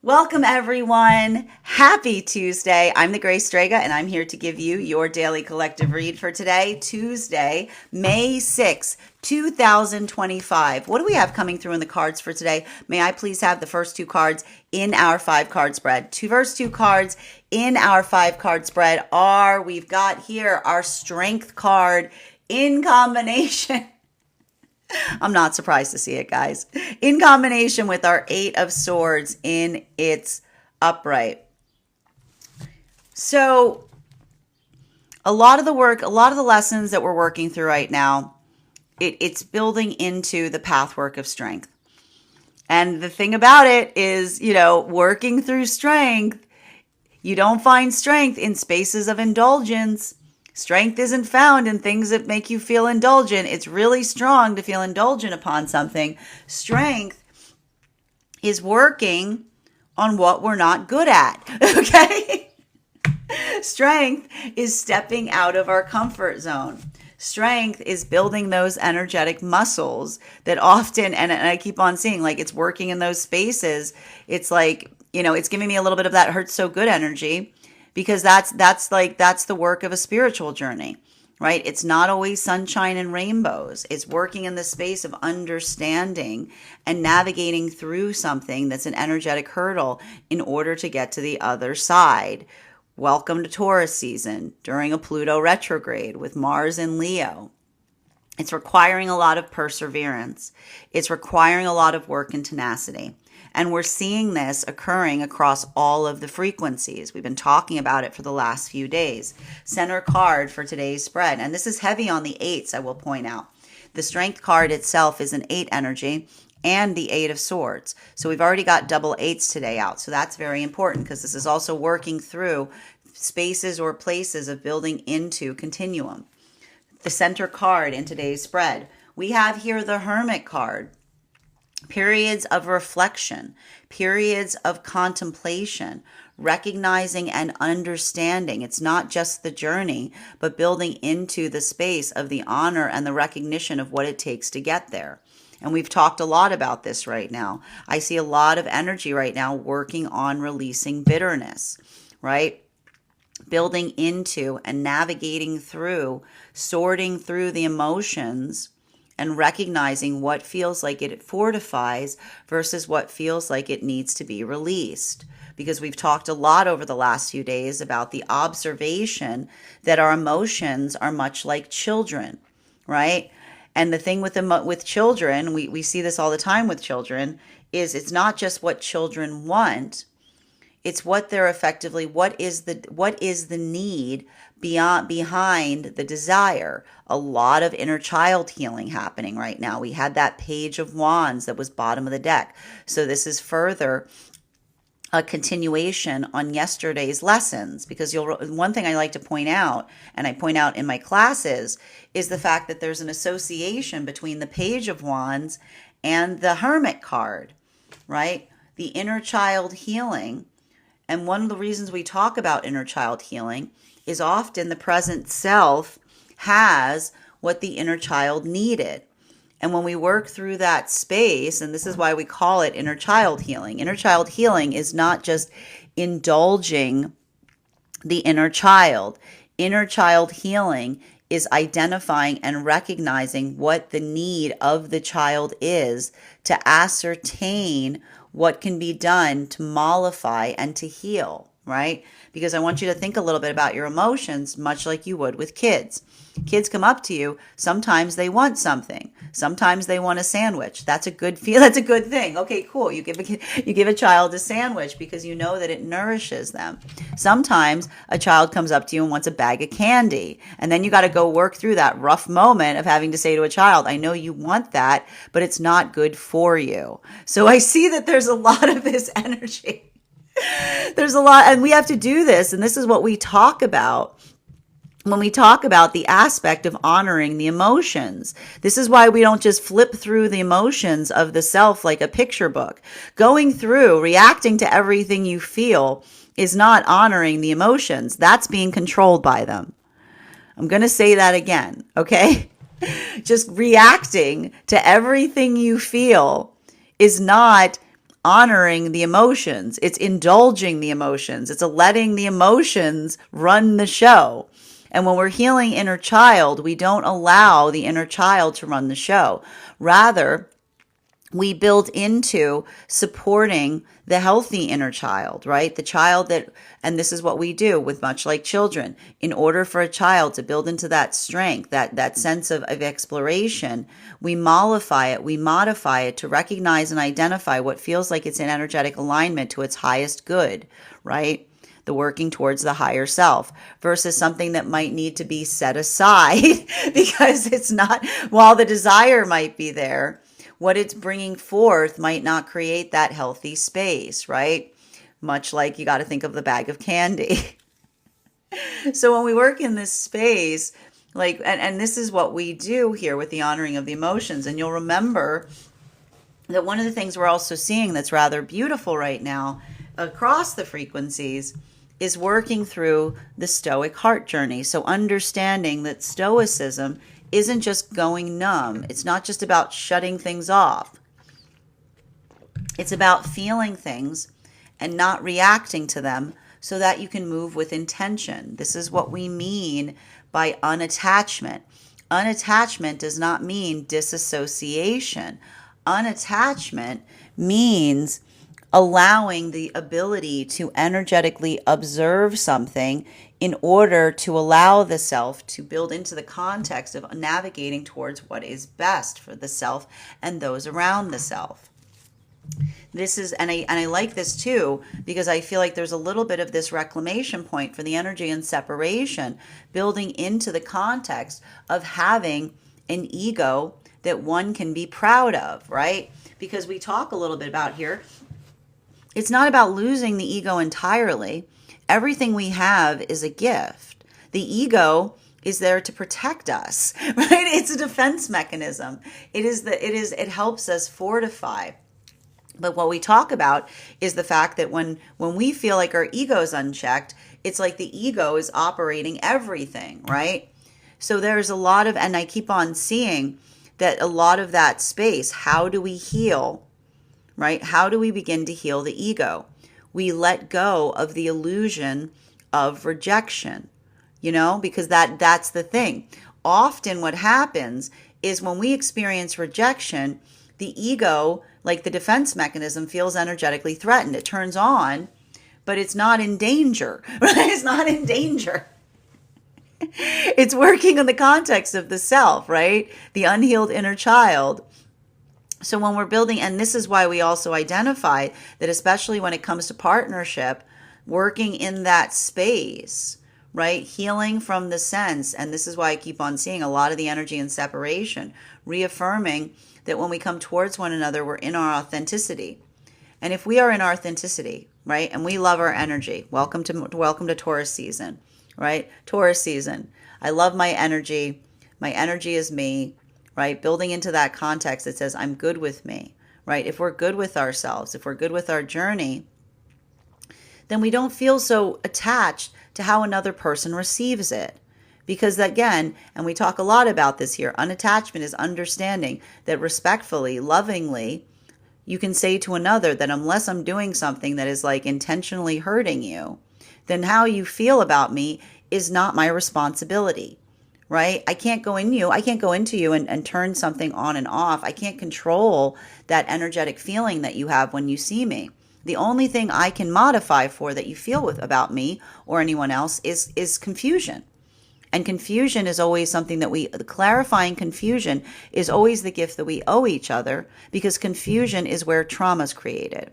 Welcome, everyone. Happy Tuesday. I'm the Grace Strega, and I'm here to give you your daily collective read for today, Tuesday, May 6th, 2025. What do we have coming through in the cards for today? May I please have the first two cards in our 5-card spread? First two cards in our 5-card spread are, we've got here our Strength card in combination. I'm not surprised to see it, guys. In combination with our 8 of Swords in its upright. So a lot of the work, a lot of the lessons that we're working through right now, it's building into the pathwork of strength. And the thing about it is, working through strength, you don't find strength in spaces of indulgence. Strength isn't found in things that make you feel indulgent. It's really strong to feel indulgent upon something. Strength is working on what we're not good at, okay? Strength is stepping out of our comfort zone. Strength is building those energetic muscles that often, and I keep on seeing, like, it's working in those spaces. It's like, it's giving me a little bit of that hurts so good energy. Because that's the work of a spiritual journey, right? It's not always sunshine and rainbows. It's working in the space of understanding and navigating through something that's an energetic hurdle in order to get to the other side. Welcome to Taurus season during a Pluto retrograde with Mars in Leo. It's requiring a lot of perseverance. It's requiring a lot of work and tenacity. And we're seeing this occurring across all of the frequencies. We've been talking about it for the last few days. Center card for today's spread. And this is heavy on the 8s, I will point out. The Strength card itself is an 8 energy and the 8 of Swords. So we've already got double 8s today out. So that's very important because this is also working through spaces or places of building into continuum. The center card in today's spread. We have here the Hermit card. Periods of reflection, periods of contemplation, recognizing and understanding. It's not just the journey, but building into the space of the honor and the recognition of what it takes to get there. And we've talked a lot about this right now. I see a lot of energy right now working on releasing bitterness, right? Building into and navigating through, sorting through the emotions and recognizing what feels like it fortifies versus what feels like it needs to be released. Because we've talked a lot over the last few days about the observation that our emotions are much like children, right? And the thing with children, we see this all the time with children, is it's not just what children want, it's what they're effectively, what is the need behind the desire. A lot of inner child healing happening right now. We had that Page of Wands that was bottom of the deck. So this is further a continuation on yesterday's lessons, because one thing I like to point out, and I point out in my classes, is the fact that there's an association between the Page of Wands and the Hermit card, right? The inner child healing. And one of the reasons we talk about inner child healing is often the present self has what the inner child needed. And when we work through that space, and this is why we call it inner child healing. Inner child healing is not just indulging the inner child. Inner child healing is identifying and recognizing what the need of the child is to ascertain what can be done to mollify and to heal, right? Because I want you to think a little bit about your emotions, much like you would with kids. Kids come up to you. Sometimes they want something. Sometimes they want a sandwich. That's a good feel. That's a good thing. Okay, cool. You give a child a sandwich because you know that it nourishes them. Sometimes a child comes up to you and wants a bag of candy, and then you got to go work through that rough moment of having to say to a child, "I know you want that, but it's not good for you." So I see that there's a lot of this energy. There's a lot, and we have to do this, and this is what we talk about when we talk about the aspect of honoring the emotions. This is why we don't just flip through the emotions of the self like a picture book. Going through, reacting to everything you feel is not honoring the emotions. That's being controlled by them. I'm going to say that again, okay? Just reacting to everything you feel is not honoring the emotions. It's indulging the emotions. It's letting the emotions run the show. And when we're healing inner child, we don't allow the inner child to run the show. Rather, we build into supporting the healthy inner child, right? The child that, and this is what we do with much like children, in order for a child to build into that strength, that sense of exploration, we mollify it, we modify it to recognize and identify what feels like it's in energetic alignment to its highest good, right? The working towards the higher self versus something that might need to be set aside because it's not, while the desire might be there, what it's bringing forth might not create that healthy space, right? Much like you got to think of the bag of candy. So when we work in this space, like, and this is what we do here with the honoring of the emotions. And you'll remember that one of the things we're also seeing that's rather beautiful right now across the frequencies is working through the Stoic heart journey. So understanding that Stoicism isn't just going numb. It's not just about shutting things off. It's about feeling things and not reacting to them so that you can move with intention. This is what we mean by unattachment. Unattachment does not mean disassociation. Unattachment means allowing the ability to energetically observe something in order to allow the self to build into the context of navigating towards what is best for the self and those around the self. This is, and I like this too, because I feel like there's a little bit of this reclamation point for the energy and separation, building into the context of having an ego that one can be proud of, right? Because we talk a little bit about here, it's not about losing the ego entirely. Everything we have is a gift. The ego is there to protect us, right? It's a defense mechanism. It helps us fortify. But what we talk about is the fact that when we feel like our ego is unchecked, it's like the ego is operating everything, right? So there's a lot of, and I keep on seeing that a lot of that space, how do we heal, right? How do we begin to heal the ego? We let go of the illusion of rejection, because that's the thing. Often what happens is when we experience rejection, the ego, like the defense mechanism, feels energetically threatened. It turns on, but it's not in danger, right? It's not in danger. It's working in the context of the self, right? The unhealed inner child. So when we're building, and this is why we also identify that, especially when it comes to partnership, working in that space, right? Healing from the sense. And this is why I keep on seeing a lot of the energy and separation, reaffirming that when we come towards one another, we're in our authenticity. And if we are in our authenticity, right? And we love our energy. Welcome to Taurus season, right? Taurus season. I love my energy. My energy is me, right? Building into that context that says, I'm good with me, right? If we're good with ourselves, if we're good with our journey, then we don't feel so attached to how another person receives it. Because again, and we talk a lot about this here, unattachment is understanding that respectfully, lovingly, you can say to another that unless I'm doing something that is like intentionally hurting you, then how you feel about me is not my responsibility, right? I can't go into you and turn something on and off. I can't control that energetic feeling that you have when you see me. The only thing I can modify for that you feel about me or anyone else is confusion. And confusion is always something that clarifying confusion is always the gift that we owe each other, because confusion is where trauma is created.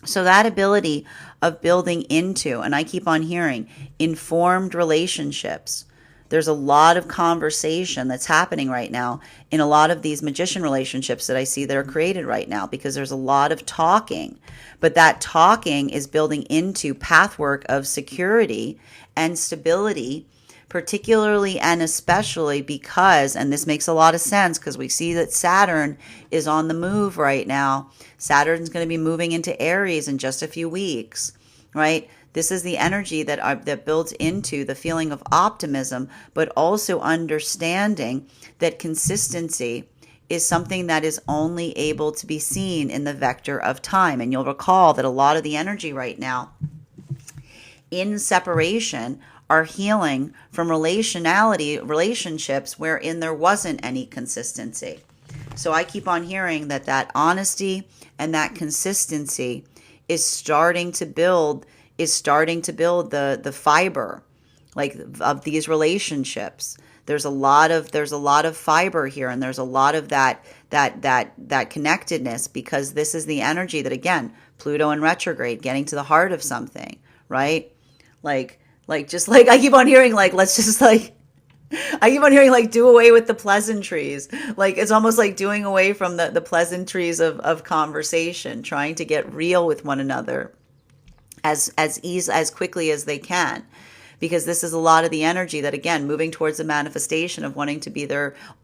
So that ability of building into, and I keep on hearing, informed relationships. There's a lot of conversation that's happening right now in a lot of these magician relationships that I see that are created right now, because there's a lot of talking. But that talking is building into pathwork of security and stability, particularly and especially because, and this makes a lot of sense because we see that Saturn is on the move right now. Saturn's going to be moving into Aries in just a few weeks, right? This is the energy that builds into the feeling of optimism, but also understanding that consistency is something that is only able to be seen in the vector of time. And you'll recall that a lot of the energy right now in separation are healing from relationships wherein there wasn't any consistency. So I keep on hearing that honesty and that consistency is starting to build the fiber, like, of these relationships. There's a lot of fiber here, and there's a lot of that connectedness, because this is the energy that, again, Pluto in retrograde, getting to the heart of something, right? Just like I keep on hearing, like, let's just like, I keep on hearing, like, do away with the pleasantries. Like, it's almost like doing away from the pleasantries of conversation, trying to get real with one another as quickly as they can. Because this is a lot of the energy that, again, moving towards the manifestation of wanting to be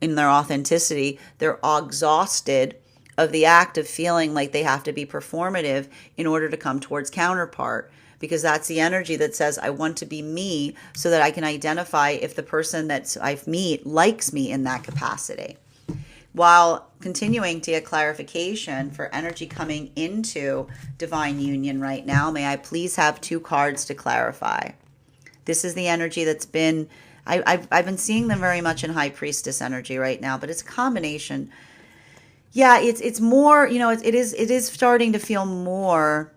in their authenticity. They're exhausted of the act of feeling like they have to be performative in order to come towards counterpart. Because that's the energy that says, I want to be me so that I can identify if the person that I meet likes me in that capacity. While continuing to get clarification for energy coming into divine union right now, may I please have 2 cards to clarify? This is the energy that's been, I've been seeing them very much in High Priestess energy right now, but it's a combination. Yeah, it's more, it is starting to feel more.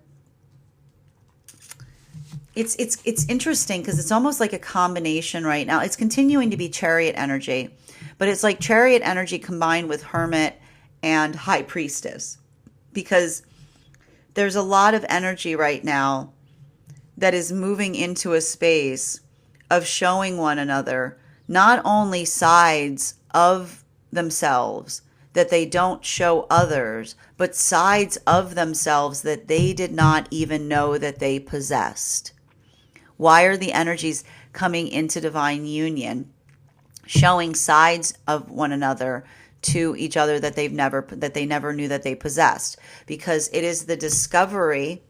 It's interesting because it's almost like a combination right now. It's continuing to be Chariot energy, but it's like Chariot energy combined with Hermit and High Priestess, because there's a lot of energy right now that is moving into a space of showing one another not only sides of themselves that they don't show others, but sides of themselves that they did not even know that they possessed. Why are the energies coming into divine union, showing sides of one another to each other that they never knew that they possessed? Because it is the discovery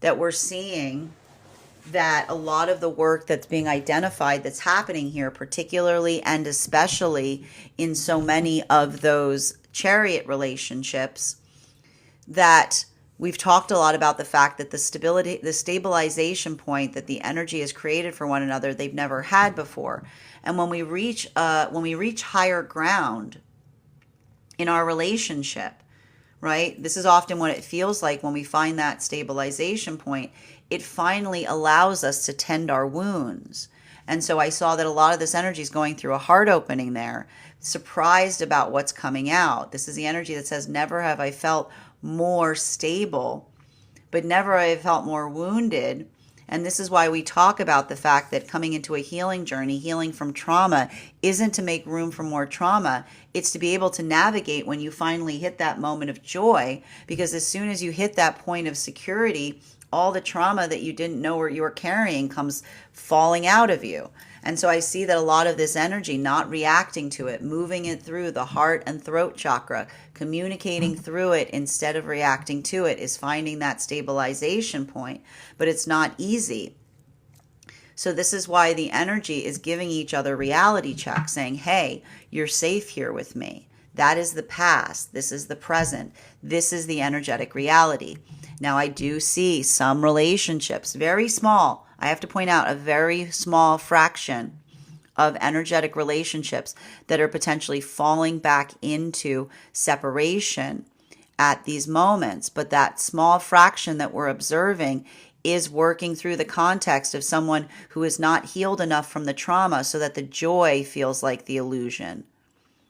that we're seeing that a lot of the work that's being identified that's happening here, particularly and especially in so many of those Chariot relationships, that we've talked a lot about the fact that the stabilization point that the energy has created for one another, they've never had before. And when we reach higher ground in our relationship, right? This is often what it feels like when we find that stabilization point. It finally allows us to tend our wounds. And so I saw that a lot of this energy is going through a heart opening there, surprised about what's coming out. This is the energy that says, never have I felt more stable, but never have I felt more wounded. And this is why we talk about the fact that coming into a healing journey, healing from trauma, isn't to make room for more trauma. It's to be able to navigate when you finally hit that moment of joy, because as soon as you hit that point of security, all the trauma that you didn't know you were carrying comes falling out of you. And so I see that a lot of this energy, not reacting to it, moving it through the heart and throat chakra, communicating through it instead of reacting to it, is finding that stabilization point. But it's not easy. So this is why the energy is giving each other reality checks, saying, hey, you're safe here with me. That is the past. This is the present. This is the energetic reality. Now, I do see some relationships, very small. I have to point out a very small fraction of energetic relationships that are potentially falling back into separation at these moments. But that small fraction that we're observing is working through the context of someone who is not healed enough from the trauma so that the joy feels like the illusion.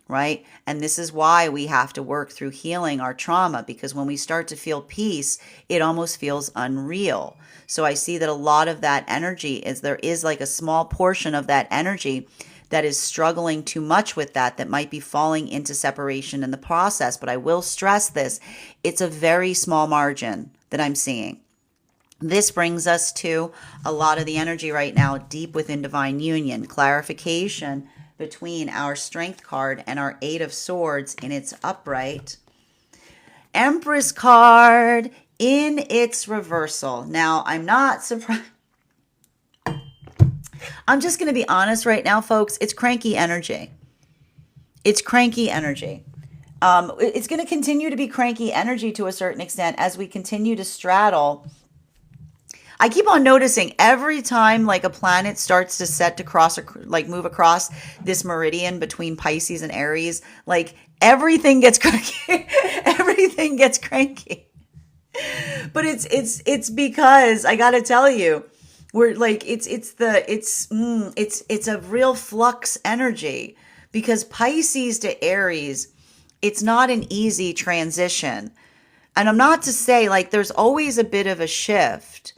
Right? And this is why we have to work through healing our trauma, because when we start to feel peace, it almost feels unreal. So I see that a lot of that energy there is like a small portion of that energy that is struggling too much with that might be falling into separation in the process. But I will stress this, it's a very small margin that I'm seeing. This brings us to a lot of the energy right now deep within divine union, clarification between our Strength card and our Eight of Swords in its upright. Empress card in its reversal. Now, I'm not surprised. I'm just going to be honest right now, folks. It's cranky energy. It's cranky energy. It's going to continue to be cranky energy to a certain extent as we continue to straddle. I keep on noticing every time like a planet starts to set to cross, like move across this meridian between Pisces and Aries, like everything gets cranky. Everything gets cranky. But it's because I got to tell you, we're like it's a real flux energy, because Pisces to Aries, it's not an easy transition. And I'm not to say like there's always a bit of a shift,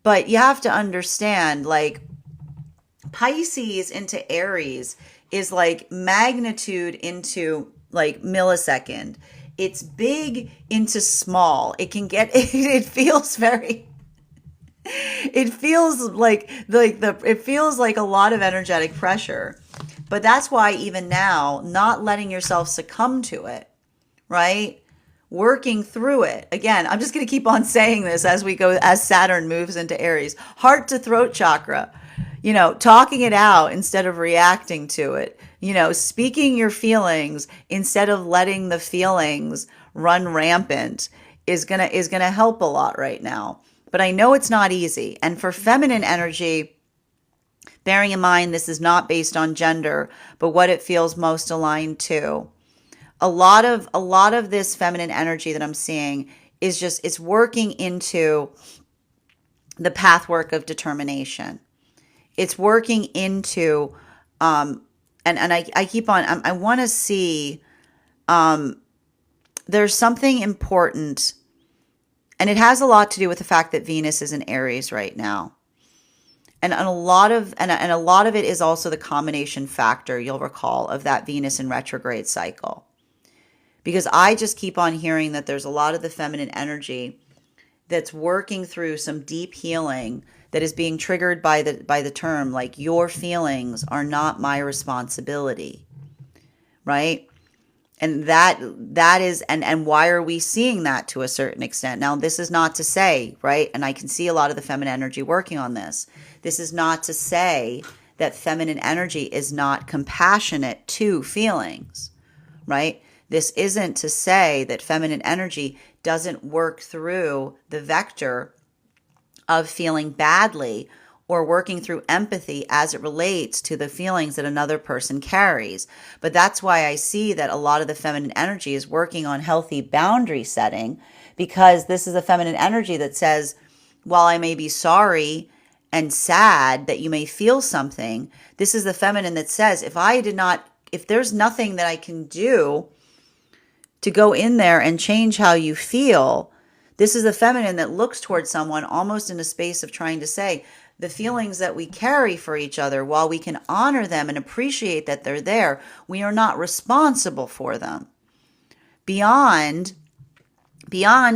but you have to understand like Pisces into Aries is like magnitude into like millisecond. It's big into small. It can get, it feels very, it feels it feels like a lot of energetic pressure. But that's why even now, not letting yourself succumb to it, right? Working through it. Again, I'm just going to keep on saying this as we go, as Saturn moves into Aries. Heart to throat chakra, talking it out instead of reacting to it, speaking your feelings instead of letting the feelings run rampant is going to help a lot right now. But I know it's not easy. And for feminine energy, bearing in mind this is not based on gender, but what it feels most aligned to. A lot of this feminine energy that I'm seeing is just, it's working into the pathwork of determination. It's working into and I keep on, I want to see there's something important, and it has a lot to do with the fact that Venus is in Aries right now. And a lot of it is also the combination factor, you'll recall, of that Venus in retrograde cycle. Because I just keep on hearing that there's a lot of the feminine energy that's working through some deep healing that is being triggered by the term, like, your feelings are not my responsibility, right? And that is, and why are we seeing that to a certain extent? Now, this is not to say, right? And I can see a lot of the feminine energy working on this. This is not to say that feminine energy is not compassionate to feelings, right? This isn't to say that feminine energy doesn't work through the vector of feeling badly or working through empathy as it relates to the feelings that another person carries. But that's why I see that a lot of the feminine energy is working on healthy boundary setting, because this is a feminine energy that says, while I may be sorry and sad that you may feel something, this is the feminine that says, if there's nothing that I can do to go in there and change how you feel, this is the feminine that looks towards someone almost in a space of trying to say, the feelings that we carry for each other, while we can honor them and appreciate that they're there, we are not responsible for them. Beyond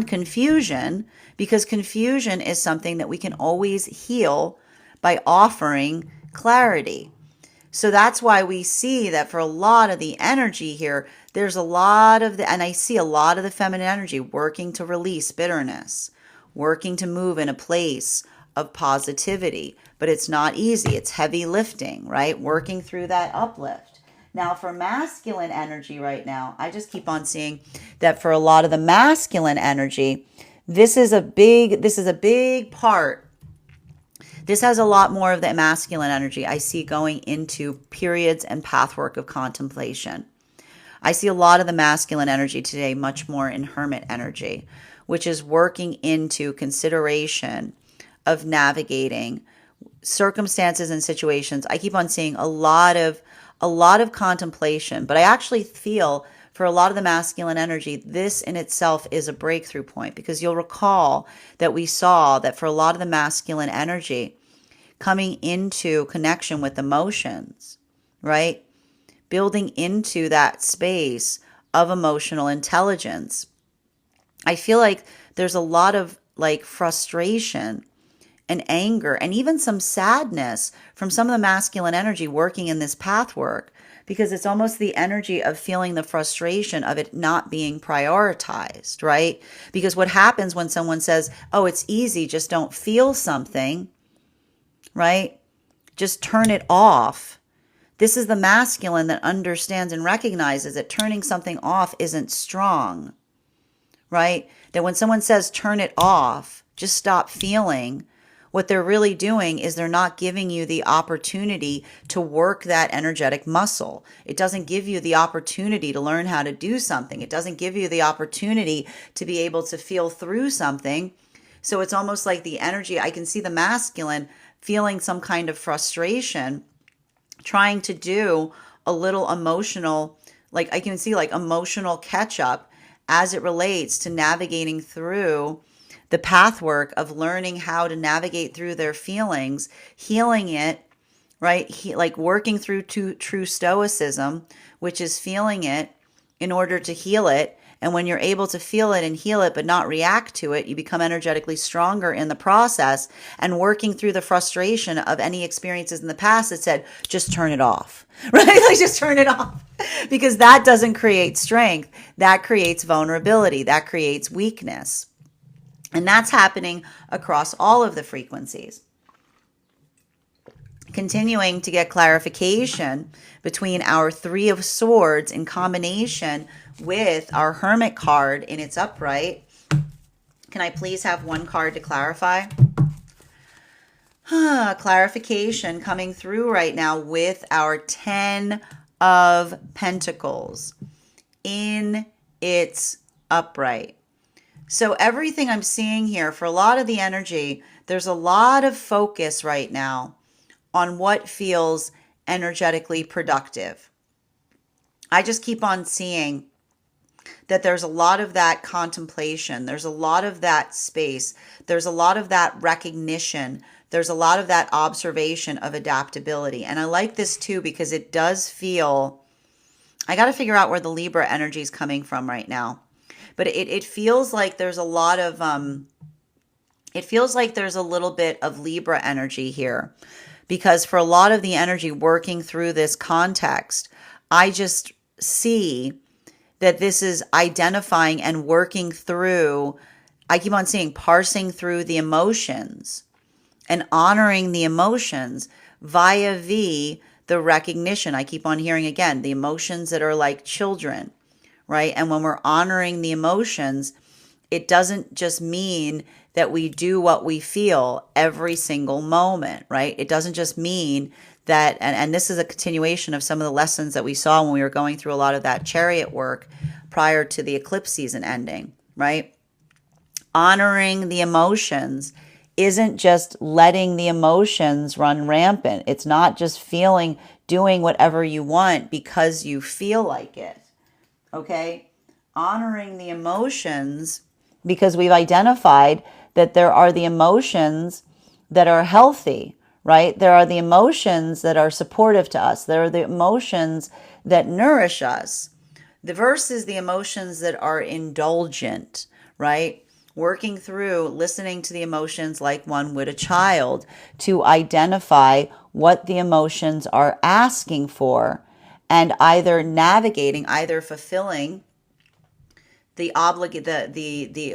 confusion, because confusion is something that we can always heal by offering clarity. So that's why we see that for a lot of the energy here, there's a lot of and I see a lot of the feminine energy working to release bitterness, working to move in a place of positivity. But it's not easy. It's heavy lifting, right? Working through that uplift. Now, for masculine energy right now, I just keep on seeing that for a lot of the masculine energy, this is a big part. This has a lot more of the masculine energy I see going into periods and pathwork of contemplation. I see a lot of the masculine energy today much more in hermit energy, which is working into consideration of navigating circumstances and situations. I keep on seeing a lot of contemplation, but I actually feel for a lot of the masculine energy, this in itself is a breakthrough point, because you'll recall that we saw that for a lot of the masculine energy coming into connection with emotions, right? Building into that space of emotional intelligence. I feel like there's a lot of like frustration and anger and even some sadness from some of the masculine energy working in this pathwork, because it's almost the energy of feeling the frustration of it not being prioritized, right? Because what happens when someone says, oh, it's easy, just don't feel something, right? Just turn it off. This is the masculine that understands and recognizes that turning something off isn't strong, right? That when someone says turn it off, just stop feeling, what they're really doing is they're not giving you the opportunity to work that energetic muscle. It doesn't give you the opportunity to learn how to do something. It doesn't give you the opportunity to be able to feel through something. So it's almost like the energy, I can see the masculine feeling some kind of frustration, trying to do a little emotional, like I can see like emotional catch up as it relates to navigating through the pathwork of learning how to navigate through their feelings, healing it, right? Like working through true stoicism, which is feeling it in order to heal it. And when you're able to feel it and heal it, but not react to it, you become energetically stronger in the process, and working through the frustration of any experiences in the past that said, just turn it off, right? Like just turn it off, because that doesn't create strength. That creates vulnerability. That creates weakness. And that's happening across all of the frequencies. Continuing to get clarification between our Three of Swords in combination with our Hermit card in its upright. Can I please have one card to clarify? Clarification coming through right now with our Ten of Pentacles in its upright. So everything I'm seeing here, for a lot of the energy, there's a lot of focus right now on what feels energetically productive. I just keep on seeing that there's a lot of that contemplation. There's a lot of that space. There's a lot of that recognition. There's a lot of that observation of adaptability. And I like this too, because it does feel, I got to figure out where the Libra energy is coming from right now. But it feels like there's a lot of, it feels like there's a little bit of Libra energy here, because for a lot of the energy working through this context, I just see that this is identifying and working through, I keep on seeing parsing through the emotions and honoring the emotions via the recognition. I keep on hearing again, the emotions that are like children. Right? And when we're honoring the emotions, it doesn't just mean that we do what we feel every single moment, right? It doesn't just mean that, and this is a continuation of some of the lessons that we saw when we were going through a lot of that chariot work prior to the eclipse season ending, right? Honoring the emotions isn't just letting the emotions run rampant. It's not just doing whatever you want because you feel like it. Okay, honoring the emotions, because we've identified that there are the emotions that are healthy, right? There are the emotions that are supportive to us. There are the emotions that nourish us. Versus the emotions that are indulgent, right? Working through, listening to the emotions like one would a child, to identify what the emotions are asking for, and either navigating, either fulfilling the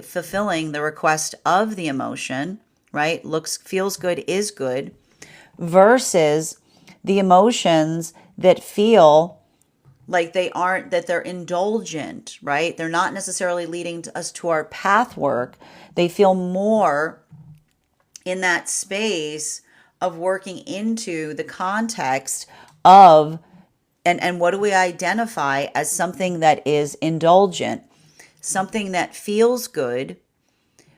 fulfilling the request of the emotion, right? Feels good, is good, versus the emotions that feel like they're indulgent, right? They're not necessarily leading us to our path work. They feel more in that space of working into the context of, and what do we identify as something that is indulgent, something that feels good,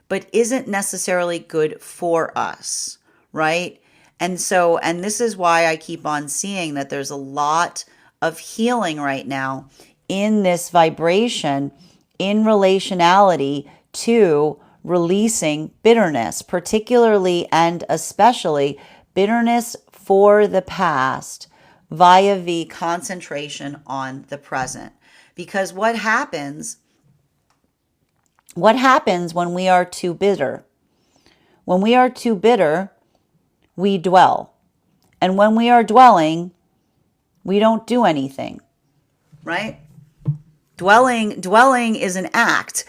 but isn't necessarily good for us, right? And this is why I keep on seeing that there's a lot of healing right now in this vibration, in relationality to releasing bitterness, particularly and especially bitterness for the past, via the concentration on the present. Because what happens when we are too bitter? When we are too bitter, we dwell. And when we are dwelling, we don't do anything, right? Dwelling is an act.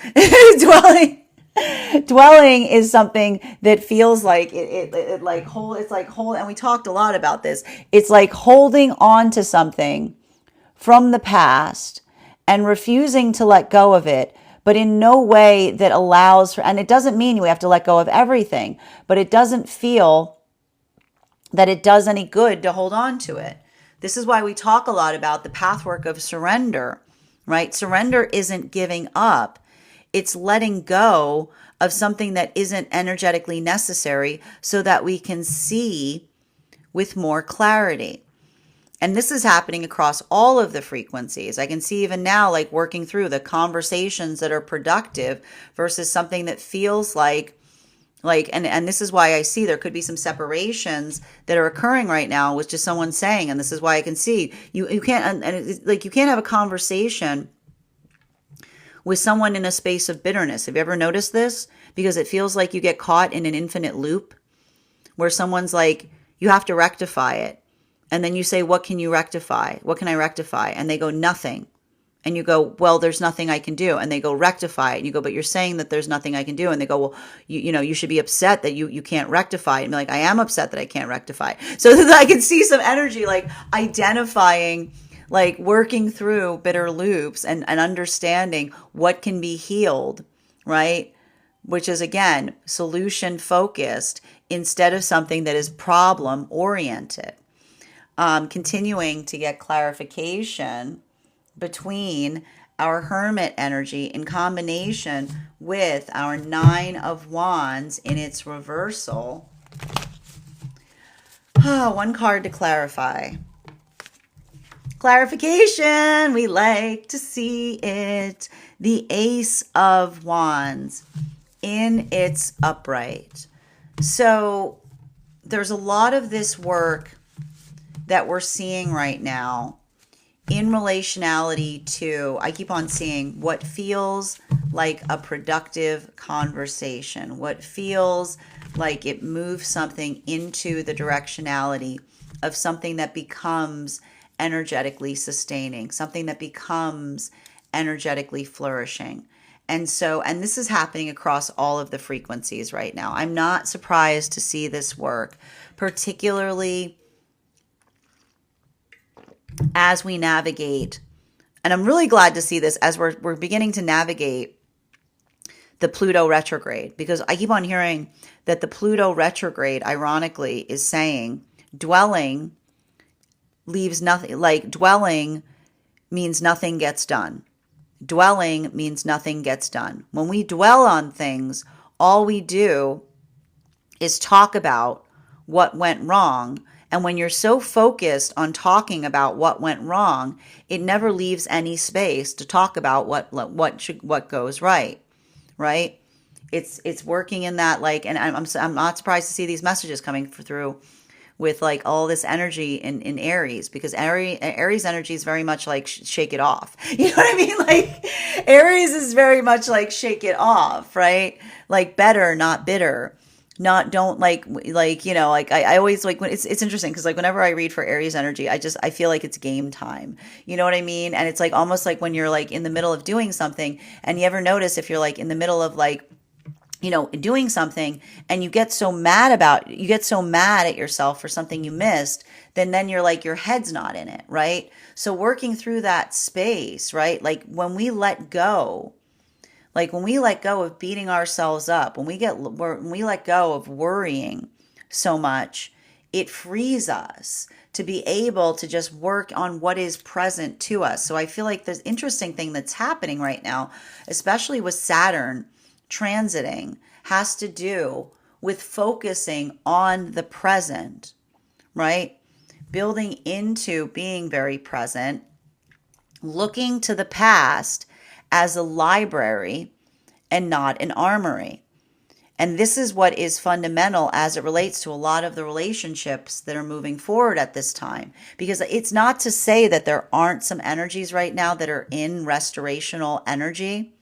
Dwelling is something that feels like it like hold, it's like hold, and we talked a lot about this. It's like holding on to something from the past and refusing to let go of it, but in no way that allows for, and it doesn't mean we have to let go of everything, but it doesn't feel that it does any good to hold on to it. This is why we talk a lot about the pathwork of surrender, right? Surrender isn't giving up, it's letting go of something that isn't energetically necessary so that we can see with more clarity. And this is happening across all of the frequencies. I can see even now, like working through the conversations that are productive versus something that feels like and this is why I see there could be some separations that are occurring right now with just someone saying, and this is why I can see you can't, and it's like you can't have a conversation with someone in a space of bitterness. Have you ever noticed this? Because it feels like you get caught in an infinite loop where someone's like, you have to rectify it. And then you say, what can you rectify? What can I rectify? And they go, nothing. And you go, well, there's nothing I can do. And they go, rectify it. And you go, but you're saying that there's nothing I can do. And they go, well, you should be upset that you can't rectify it. And be like, I am upset that I can't rectify it. So I can see some energy like identifying, like working through bitter loops and understanding what can be healed, right? Which is, again, solution focused instead of something that is problem oriented. Continuing to get clarification between our Hermit energy in combination with our Nine of Wands in its reversal. One card to clarify. Clarification, we like to see it. The Ace of Wands in its upright. So there's a lot of this work that we're seeing right now in relationality to, I keep on seeing what feels like a productive conversation, what feels like it moves something into the directionality of something that becomes energetically sustaining, something that becomes energetically flourishing. And this is happening across all of the frequencies right now. I'm not surprised to see this work, particularly as we navigate, and I'm really glad to see this as we're beginning to navigate the Pluto retrograde, because I keep on hearing that the Pluto retrograde, ironically, is saying dwelling leaves nothing, like dwelling means nothing gets done. Dwelling means nothing gets done. When we dwell on things, all we do is talk about what went wrong. And when you're so focused on talking about what went wrong, it never leaves any space to talk about what goes right, right? It's working in that, like, and I'm not surprised to see these messages coming through with like all this energy in Aries, because Aries energy is very much like shake it off. You know what I mean? Like Aries is very much like shake it off, right? Like better, not bitter. Not don't like I always like when it's interesting because like whenever I read for Aries energy, I feel like it's game time. You know what I mean? And it's like almost like when you're like in the middle of doing something, and you ever notice if you're like in the middle of like doing something and you get so mad at yourself for something you missed, then you're like your head's not in it, right? So working through that space, right? Like when we let go of beating ourselves up, when we let go of worrying so much, it frees us to be able to just work on what is present to us. So I feel like the interesting thing that's happening right now, especially with Saturn transiting, has to do with focusing on the present, right? Building into being very present, looking to the past as a library and not an armory. And this is what is fundamental as it relates to a lot of the relationships that are moving forward at this time. Because it's not to say that there aren't some energies right now that are in restorational energy,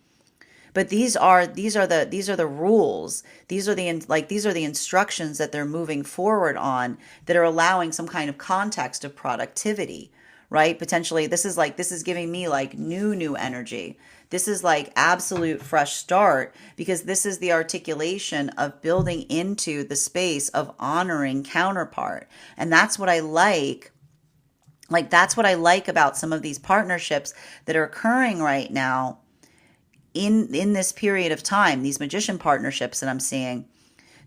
but these are the rules. These are the instructions that they're moving forward on that are allowing some kind of context of productivity, right? Potentially this is giving me like new energy This is like absolute fresh start, because this is the articulation of building into the space of honoring counterpart. And that's what I like. Like, that's what I like about some of these partnerships that are occurring right now in this period of time, these magician partnerships that I'm seeing.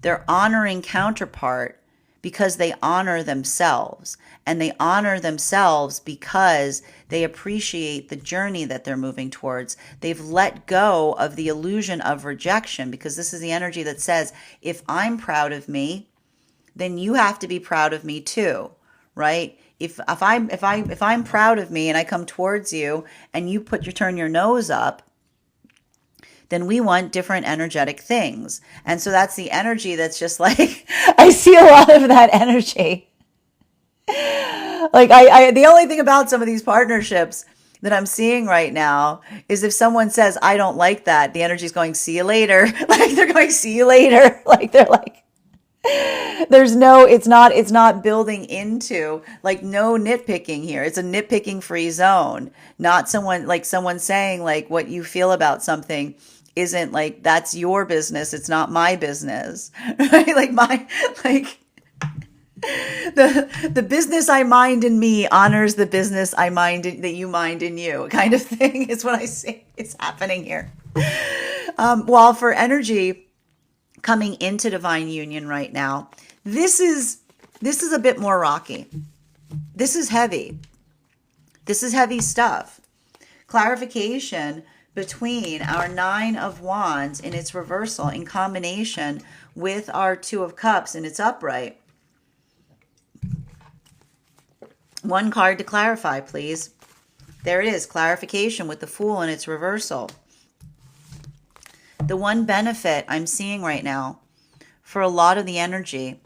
They're honoring counterpart because they honor themselves. And they honor themselves because they appreciate the journey that they're moving towards. They've let go of the illusion of rejection, because this is the energy that says, if I'm proud of me, then you have to be proud of me too, right? If I'm proud of me and I come towards you and you turn your nose up, then we want different energetic things. And so that's the energy that's just like, I see a lot of that energy. Like, the only thing about some of these partnerships that I'm seeing right now is if someone says, I don't like that, the energy's going, see you later. Like, they're going, see you later. Like, they're like, it's not building into, like, no nitpicking here. It's a nitpicking free zone. Not someone saying like what you feel about something isn't like, that's your business. It's not my business. Right? Like the business I mind in me honors the business that you mind in you, kind of thing is what I see is happening here. While for energy coming into divine union right now, this is a bit more rocky. This is heavy. This is heavy stuff. Clarification between our Nine of Wands in its reversal in combination with our Two of Cups in its upright. One card to clarify, please. There it is, clarification with the Fool in its reversal. The one benefit I'm seeing right now for a lot of the energy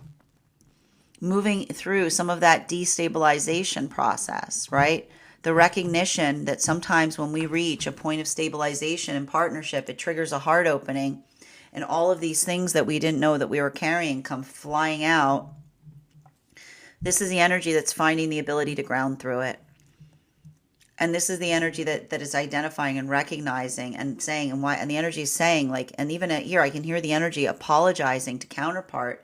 moving through some of that destabilization process, right? The recognition that sometimes when we reach a point of stabilization in partnership, it triggers a heart opening, and all of these things that we didn't know that we were carrying come flying out. This is the energy that's finding the ability to ground through it. And this is the energy that is identifying and recognizing and saying, and the energy is saying, like, and even here I can hear the energy apologizing to counterpart,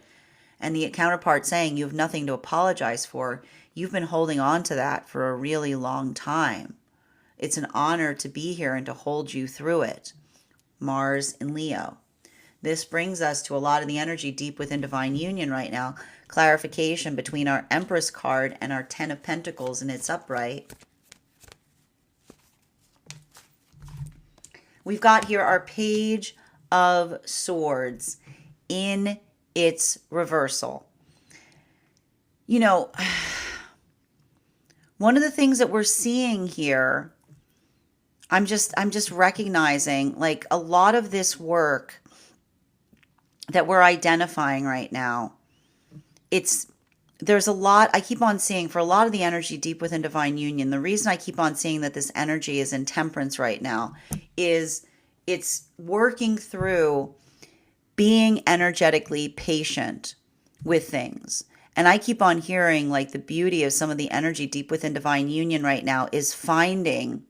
and the counterpart saying, you have nothing to apologize for. You've been holding on to that for a really long time. It's an honor to be here and to hold you through it. Mars and Leo. This brings us to a lot of the energy deep within divine union right now. Clarification between our Empress card and our Ten of Pentacles in its upright. We've got here our Page of Swords in its reversal. You know, one of the things that we're seeing here, I'm just recognizing, like, a lot of this work that we're identifying right now, there's a lot, I keep on seeing for a lot of the energy deep within divine union, the reason I keep on seeing that this energy is in temperance right now is it's working through being energetically patient with things. And I keep on hearing, like, the beauty of some of the energy deep within divine union right now is finding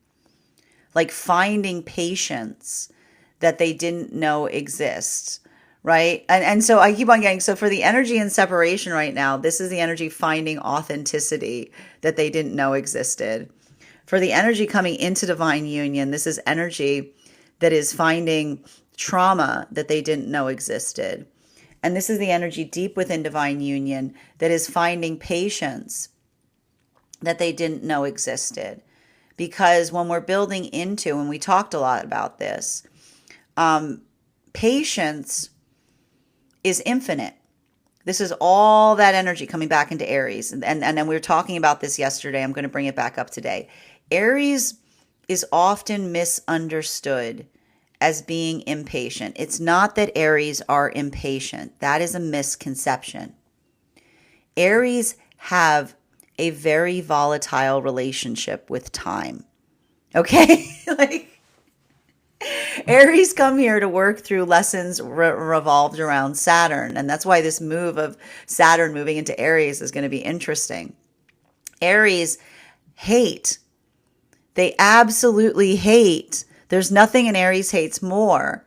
patience that they didn't know exists. Right. And so I keep on getting, so for the energy in separation right now, this is the energy finding authenticity that they didn't know existed. For the energy coming into divine union, this is energy that is finding trauma that they didn't know existed. And this is the energy deep within divine union that is finding patience that they didn't know existed. Because when we're building into, and we talked a lot about this, patience is infinite. This is all that energy coming back into Aries. And then we were talking about this yesterday. I'm going to bring it back up today. Aries is often misunderstood as being impatient. It's not that Aries are impatient. That is a misconception. Aries have a very volatile relationship with time. Okay? Like, Aries come here to work through lessons revolved around Saturn. And that's why this move of Saturn moving into Aries is going to be interesting. Aries hate. They absolutely hate There's nothing an Aries hates more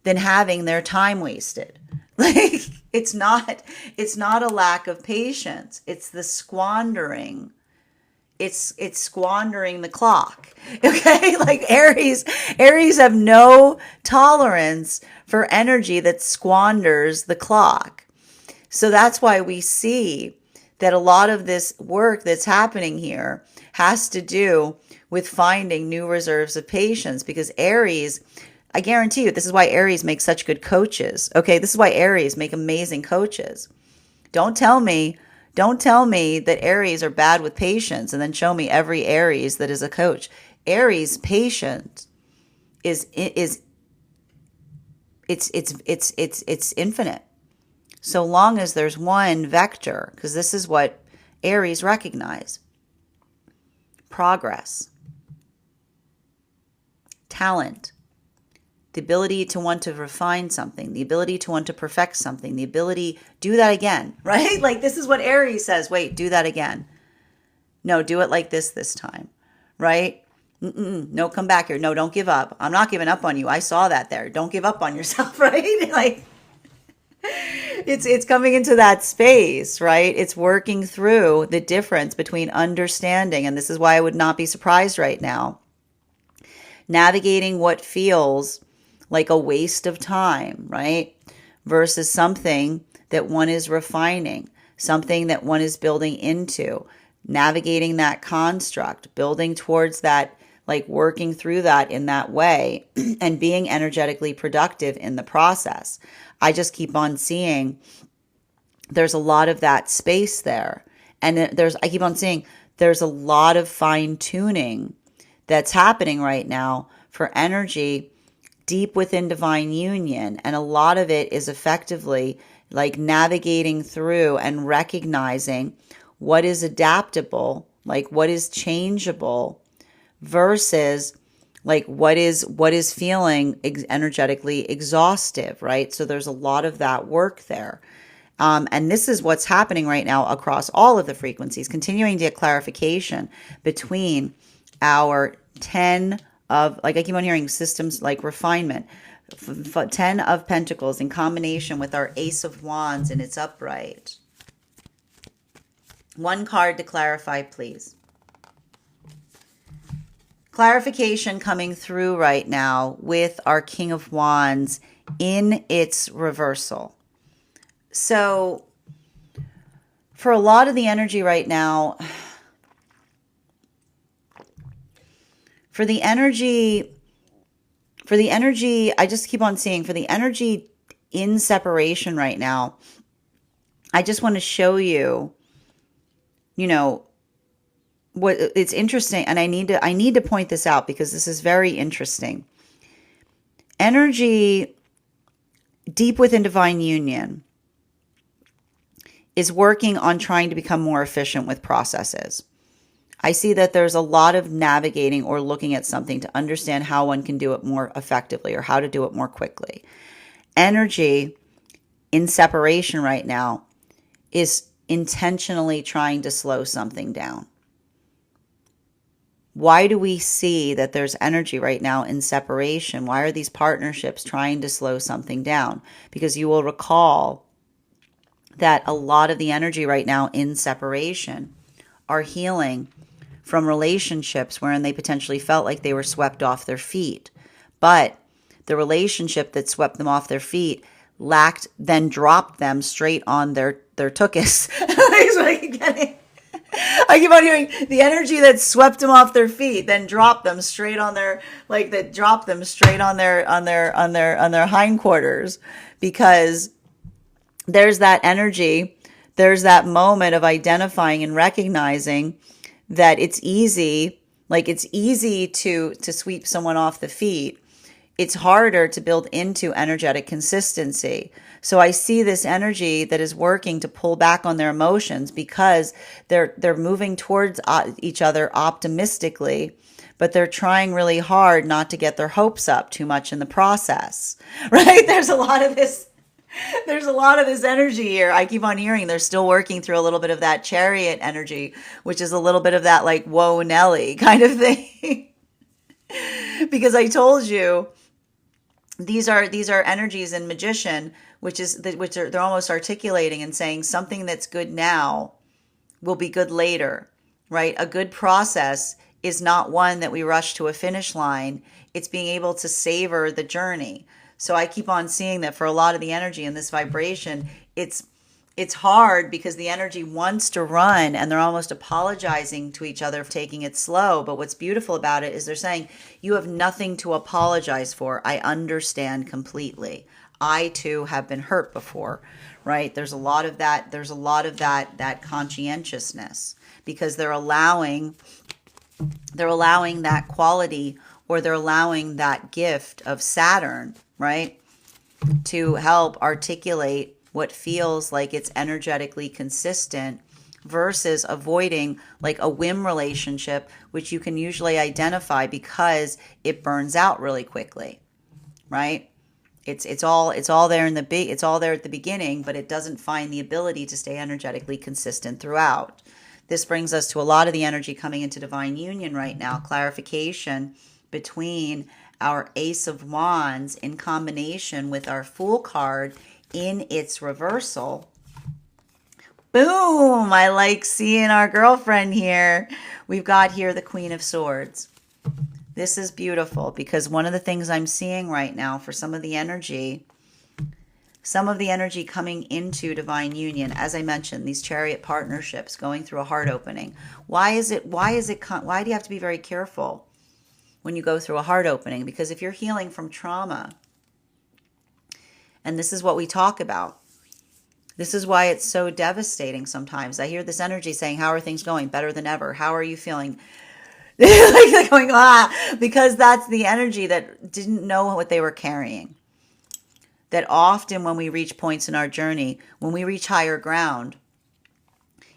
than having their time wasted. Like it's not a lack of patience. It's the squandering. It's squandering the clock. Okay? Like Aries have no tolerance for energy that squanders the clock. So that's why we see that a lot of this work that's happening here has to do with finding new reserves of patience, because Aries, I guarantee you, this is why Aries make such good coaches. Okay, this is why Aries make amazing coaches. Don't tell me, don't tell me that Aries are bad with patience and then show me every Aries that is a coach. Aries patience is it's infinite. So long as there's one vector, because this is what Aries recognize. Progress, talent, the ability to want to refine something, the ability to want to perfect something, the ability, do that again, right? Like this is what Aries says, wait, do that again. No, do it like this time, right? No, come back here. No, don't give up. I'm not giving up on you. I saw that there. Don't give up on yourself, right? Like it's coming into that space, right? It's working through the difference between understanding, and this is why I would not be surprised right now, navigating what feels like a waste of time, right? Versus something that one is refining, something that one is building into, navigating that construct, building towards that, like working through that in that way and being energetically productive in the process. I just keep on seeing there's a lot of that space there. And I keep on seeing there's a lot of fine tuning that's happening right now for energy deep within divine union. And a lot of it is effectively like navigating through and recognizing what is adaptable, like what is changeable versus like what is feeling energetically exhaustive, right? So there's a lot of that work there. And this is what's happening right now across all of the frequencies, continuing to get clarification between our 10 of, like I keep on hearing systems like refinement, 10 of Pentacles in combination with our Ace of Wands and its upright. One card to clarify, please. Clarification coming through right now with our King of Wands in its reversal. So for a lot of the energy right now, for the energy, I just keep on seeing for the energy in separation right now, I just want to show you, you know, what it's interesting, and I need to point this out because this is very interesting. Energy deep within divine union is working on trying to become more efficient with processes. I see that there's a lot of navigating or looking at something to understand how one can do it more effectively or how to do it more quickly. Energy in separation right now is intentionally trying to slow something down. Why do we see that there's energy right now in separation? Why are these partnerships trying to slow something down? Because you will recall that a lot of the energy right now in separation are healing from relationships wherein they potentially felt like they were swept off their feet. But the relationship that swept them off their feet then dropped them straight on their tuchus. That's what I keep getting. I keep on hearing the energy that swept them off their feet, then dropped them straight on their, like that dropped them straight on their hindquarters, because there's that energy, there's that moment of identifying and recognizing that it's easy, like it's easy to sweep someone off the feet. It's harder to build into energetic consistency. So I see this energy that is working to pull back on their emotions because they're moving towards each other optimistically, but they're trying really hard not to get their hopes up too much in the process, right? There's a lot of this energy here. I keep on hearing they're still working through a little bit of that Chariot energy, which is a little bit of that like, whoa, Nelly kind of thing. because I told you these are energies in magician, which are they're almost articulating and saying something that's good now will be good later, right? A good process is not one that we rush to a finish line. It's being able to savor the journey. So I keep on seeing that for a lot of the energy in this vibration, it's hard because the energy wants to run and they're almost apologizing to each other for taking it slow. But what's beautiful about it is they're saying, you have nothing to apologize for. I understand completely. I too have been hurt before, right? There's a lot of that. There's a lot of that conscientiousness because they're allowing that quality, or they're allowing that gift of Saturn, right, to help articulate what feels like it's energetically consistent versus avoiding like a whim relationship, which you can usually identify because it burns out really quickly, right? It's all there in the it's all there at the beginning, but it doesn't find the ability to stay energetically consistent throughout. This brings us to a lot of the energy coming into divine union right now, clarification between our Ace of Wands in combination with our Fool card in its reversal. Boom! I like seeing our girlfriend here. We've got here the Queen of Swords. This is beautiful because one of the things I'm seeing right now for some of the energy coming into divine union, as I mentioned, these chariot partnerships going through a heart opening. Why do you have to be very careful when you go through a heart opening? Because if you're healing from trauma, and this is what we talk about, this is why it's so devastating sometimes. I hear this energy saying, how are things going? Better than ever. How are you feeling? Like they're going, because that's the energy that didn't know what they were carrying. That often when we reach points in our journey, when we reach higher ground,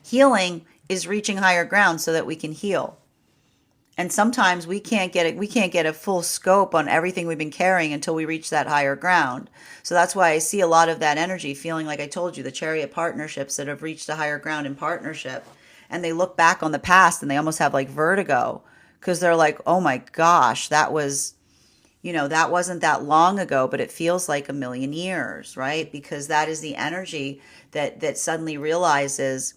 healing is reaching higher ground so that we can heal. And sometimes we can't get a full scope on everything we've been carrying until we reach that higher ground. So that's why I see a lot of that energy feeling like I told you, the chariot partnerships that have reached a higher ground in partnership. And they look back on the past and they almost have like vertigo because they're like, oh my gosh, that wasn't that long ago, but it feels like a million years, right? Because that is the energy that suddenly realizes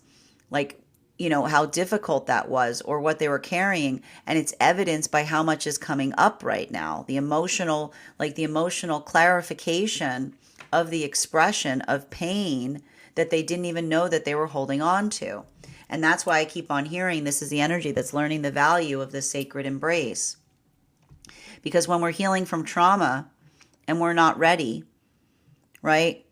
like, how difficult that was or what they were carrying. And it's evidenced by how much is coming up right now. The emotional clarification of the expression of pain that they didn't even know that they were holding on to. And that's why I keep on hearing this is the energy that's learning the value of the sacred embrace. Because when we're healing from trauma and we're not ready, right?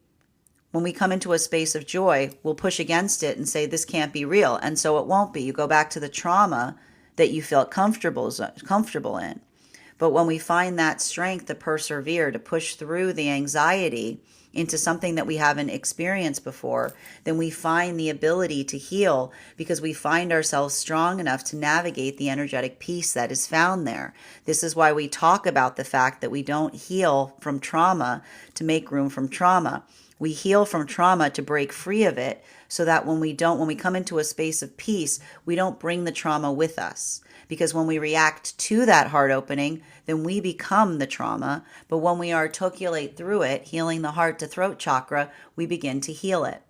When we come into a space of joy, we'll push against it and say, this can't be real. And so it won't be. You go back to the trauma that you felt comfortable in. But when we find that strength to persevere, to push through the anxiety into something that we haven't experienced before, then we find the ability to heal because we find ourselves strong enough to navigate the energetic peace that is found there. This is why we talk about the fact that we don't heal from trauma to make room from trauma. We heal from trauma to break free of it so that when we come into a space of peace, we don't bring the trauma with us. Because when we react to that heart opening, then we become the trauma. But when we articulate through it, healing the heart to throat chakra, we begin to heal it.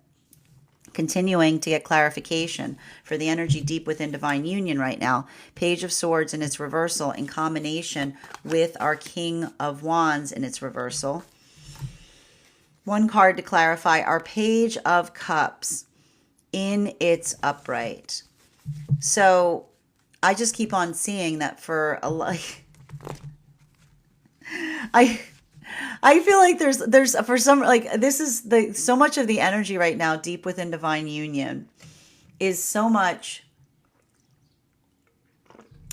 Continuing to get clarification for the energy deep within divine union right now. Page of Swords in its reversal in combination with our King of Wands in its reversal. One card to clarify, our Page of Cups in its upright. So I just keep on seeing that for a like I feel like there's for some, like, this is so much of the energy right now deep within divine union is so much,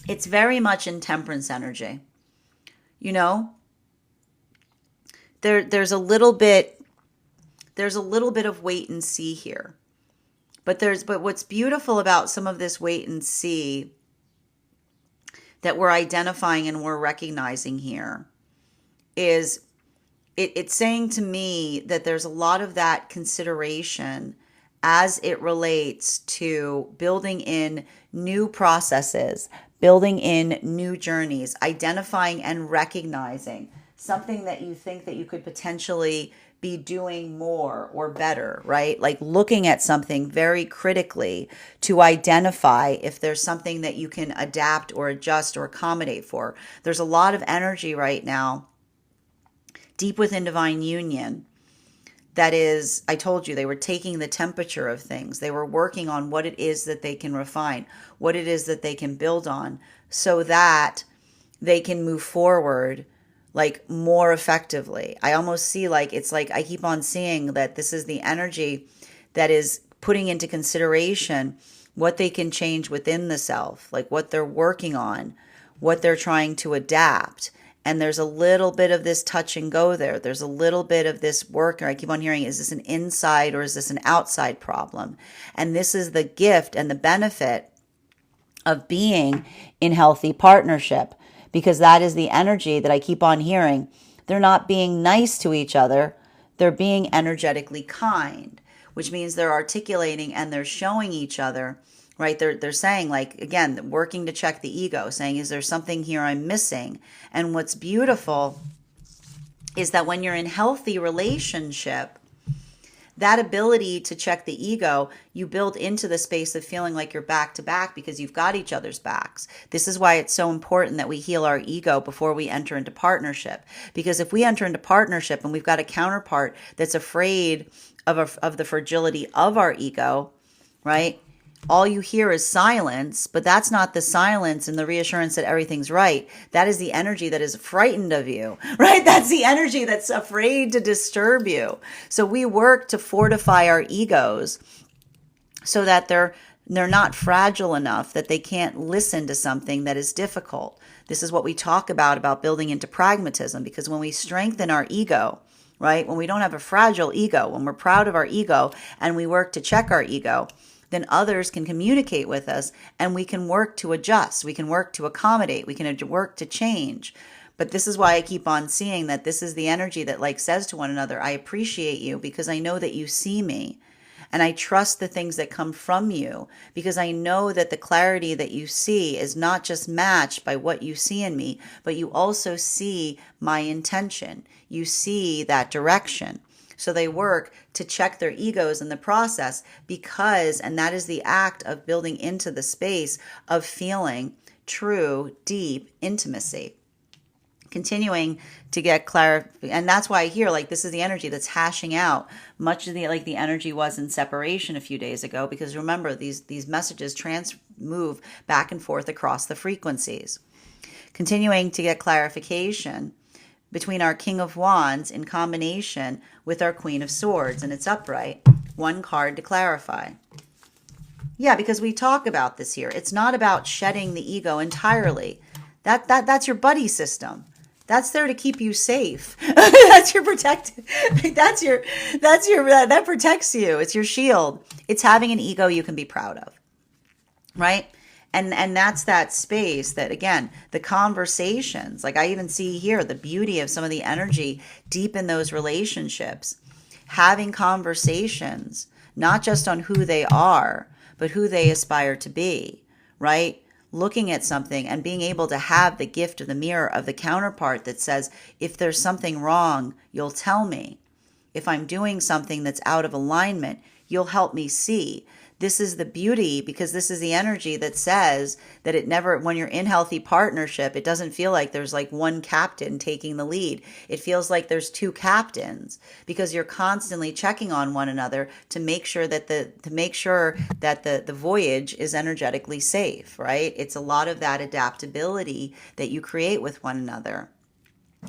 it's very much in temperance energy. There's a little bit of wait and see here. But what's beautiful about some of this wait and see that we're identifying and we're recognizing here is it's saying to me that there's a lot of that consideration as it relates to building in new processes, building in new journeys, identifying and recognizing something that you think that you could potentially be doing more or better, right? Like looking at something very critically to identify if there's something that you can adapt or adjust or accommodate for. There's a lot of energy right now deep within divine union that is, I told you, they were taking the temperature of things. They were working on what it is that they can refine, what it is that they can build on, so that they can move forward like more effectively. I almost see like, it's like I keep on seeing that this is the energy that is putting into consideration what they can change within the self, like what they're working on, what they're trying to adapt. And there's a little bit of this touch and go there. There's a little bit of this work. Or I keep on hearing, is this an inside or is this an outside problem? And this is the gift and the benefit of being in healthy partnership, because that is the energy that I keep on hearing. They're not being nice to each other. They're being energetically kind, which means they're articulating and they're showing each other, right? They're saying, like, again, working to check the ego, saying, is there something here I'm missing? And what's beautiful is that when you're in healthy relationship, that ability to check the ego, you build into the space of feeling like you're back to back because you've got each other's backs. This is why it's so important that we heal our ego before we enter into partnership. Because if we enter into partnership and we've got a counterpart that's afraid of the fragility of our ego, right? All you hear is silence, but that's not the silence and the reassurance that everything's right. That is the energy that is frightened of you, right? That's the energy that's afraid to disturb you. So we work to fortify our egos so that they're not fragile enough that they can't listen to something that is difficult. This is what we talk about building into pragmatism, because when we strengthen our ego, right? When we don't have a fragile ego, when we're proud of our ego and we work to check our ego, then others can communicate with us and we can work to adjust. We can work to accommodate. We can work to change. But this is why I keep on seeing that this is the energy that like says to one another, I appreciate you because I know that you see me. And I trust the things that come from you because I know that the clarity that you see is not just matched by what you see in me, but you also see my intention. You see that direction. So they work to check their egos in the process because, and that is the act of building into the space of feeling true, deep intimacy. Continuing to get clarity, and that's why I hear like this is the energy that's hashing out much of the energy was in separation a few days ago, because remember these messages move back and forth across the frequencies. Continuing to get clarification between our King of Wands in combination with our Queen of Swords, and it's upright. One card to clarify. Yeah, because we talk about this here. It's not about shedding the ego entirely. That's your buddy system. That's there to keep you safe. That's your protective. That protects you. It's your shield. It's having an ego you can be proud of, right? And that's that space that, again, the conversations, like I even see here the beauty of some of the energy deep in those relationships, having conversations, not just on who they are, but who they aspire to be, right? Looking at something and being able to have the gift of the mirror of the counterpart that says, if there's something wrong, you'll tell me. If I'm doing something that's out of alignment, you'll help me see. This is the beauty, because this is the energy that says that it never, when you're in healthy partnership, it doesn't feel like there's like one captain taking the lead. It feels like there's two captains, because you're constantly checking on one another to make sure that the voyage is energetically safe, right? It's a lot of that adaptability that you create with one another.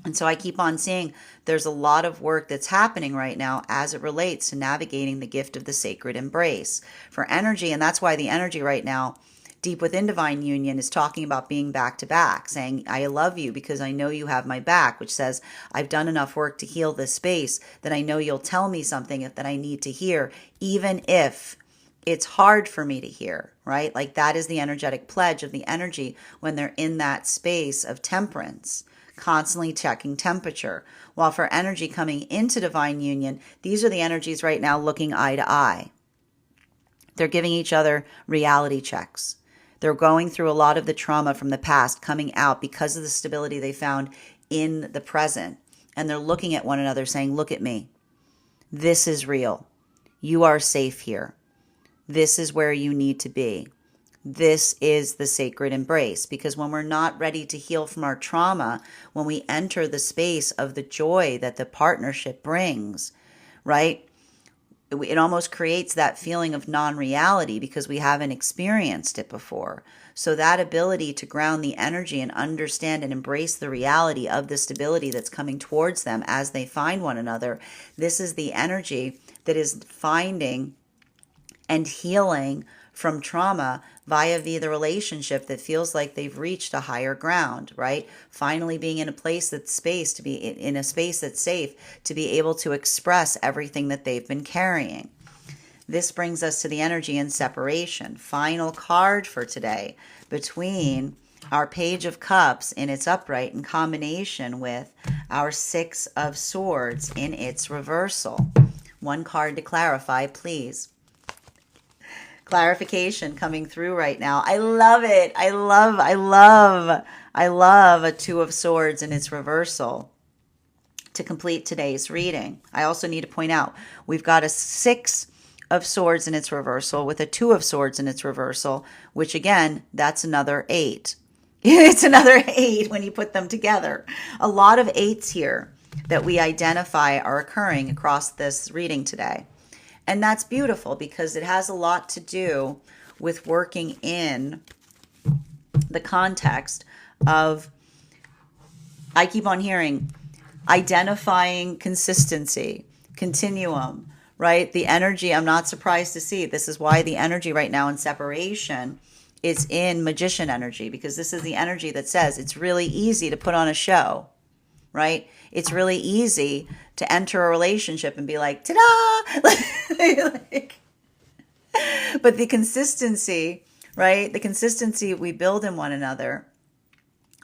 And so I keep on seeing there's a lot of work that's happening right now as it relates to navigating the gift of the sacred embrace for energy. And that's why the energy right now, deep within divine union, is talking about being back to back, saying, I love you because I know you have my back, which says I've done enough work to heal this space that I know you'll tell me something that I need to hear, even if it's hard for me to hear, right? Like that is the energetic pledge of the energy when they're in that space of temperance, constantly checking temperature. While for energy coming into divine union, these are the energies right now looking eye to eye. They're giving each other reality checks. They're going through a lot of the trauma from the past coming out because of the stability they found in the present. And they're looking at one another saying, look at me. This is real. You are safe here. This is where you need to be. This is the sacred embrace. Because when we're not ready to heal from our trauma, when we enter the space of the joy that the partnership brings, right? It almost creates that feeling of non-reality because we haven't experienced it before. So that ability to ground the energy and understand and embrace the reality of the stability that's coming towards them as they find one another, this is the energy that is finding and healing from trauma via the relationship that feels like they've reached a higher ground, right? Finally being in a place that's space, to be in a space that's safe, to be able to express everything that they've been carrying. This brings us to the energy in separation. Final card for today, between our Page of Cups in its upright in combination with our Six of Swords in its reversal. One card to clarify, please. Clarification coming through right now. I love it. I love a Two of Swords in its reversal to complete today's reading. I also need to point out we've got a Six of Swords in its reversal with a Two of Swords in its reversal, which again, that's another 8. It's another 8 when you put them together. A lot of 8s here that we identify are occurring across this reading today. And that's beautiful because it has a lot to do with working in the context of, I keep on hearing, identifying consistency, continuum, right? The energy, I'm not surprised to see. This is why the energy right now in separation is in magician energy, because this is the energy that says it's really easy to put on a show, right? It's really easy to enter a relationship and be like, ta-da! But the consistency, right? The consistency we build in one another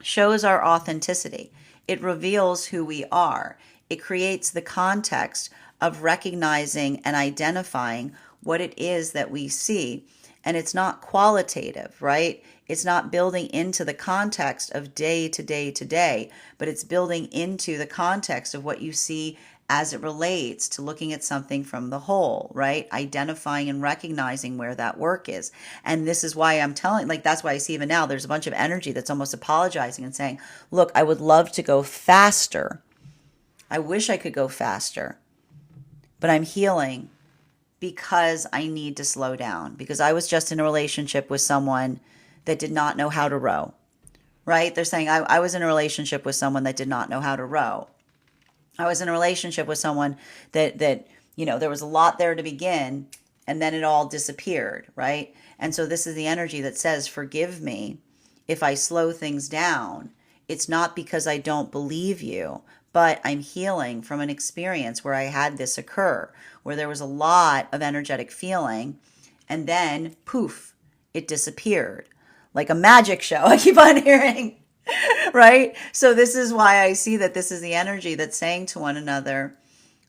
shows our authenticity. It reveals who we are. It creates the context of recognizing and identifying what it is that we see. And it's not qualitative, right? It's not building into the context of day to day to day, but it's building into the context of what you see as it relates to looking at something from the whole, right? Identifying and recognizing where that work is. And this is why I'm telling, like, that's why I see even now there's a bunch of energy that's almost apologizing and saying, look, I would love to go faster. I wish I could go faster, but I'm healing because I need to slow down, because I was just in a relationship with someone that did not know how to row, right? They're saying I was in a relationship with someone that did not know how to row. I was in a relationship with someone that there was a lot there to begin, and then it all disappeared, right? And so this is the energy that says, forgive me if I slow things down. It's not because I don't believe you, but I'm healing from an experience where I had this occur, where there was a lot of energetic feeling, and then poof, it disappeared. Like a magic show, I keep on hearing. Right? So this is why I see that this is the energy that's saying to one another,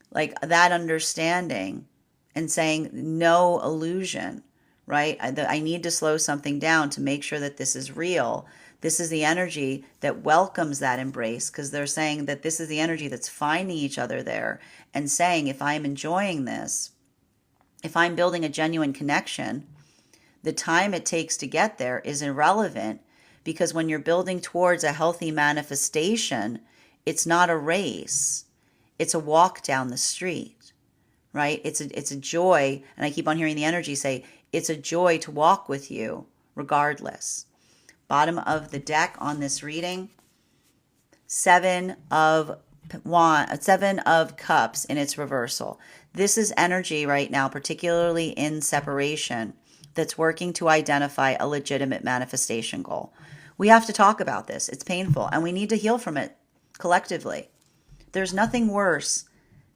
like that understanding and saying no illusion, right? I need to slow something down to make sure that this is real. This is the energy that welcomes that embrace, because they're saying that this is the energy that's finding each other there and saying, if I'm enjoying this, if I'm building a genuine connection, the time it takes to get there is irrelevant. Because when you're building towards a healthy manifestation, it's not a race. It's a walk down the street, right? It's a joy. And I keep on hearing the energy say, it's a joy to walk with you regardless. Bottom of the deck on this reading, Seven of Cups in its reversal. This is energy right now, particularly in separation, that's working to identify a legitimate manifestation goal. We have to talk about this. It's painful, and we need to heal from it collectively. There's nothing worse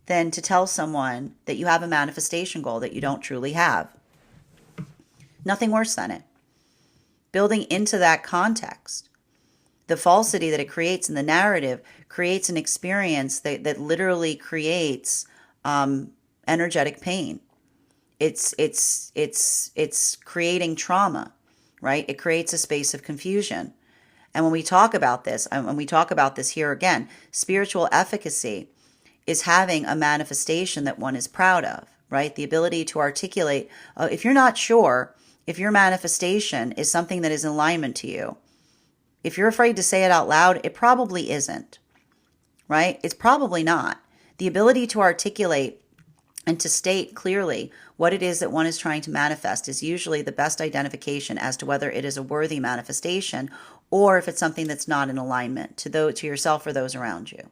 than to tell someone that you have a manifestation goal that you don't truly have. Nothing worse than it. Building into that context, the falsity that it creates in the narrative creates an experience that literally creates energetic pain. It's creating trauma, right? It creates a space of confusion. And when we talk about this, and when we talk about this here again, spiritual efficacy is having a manifestation that one is proud of, right? The ability to articulate, if you're not sure if your manifestation is something that is in alignment to you, if you're afraid to say it out loud, it probably isn't, right? It's probably not. The ability to articulate and to state clearly what it is that one is trying to manifest is usually the best identification as to whether it is a worthy manifestation or if it's something that's not in alignment to yourself or those around you.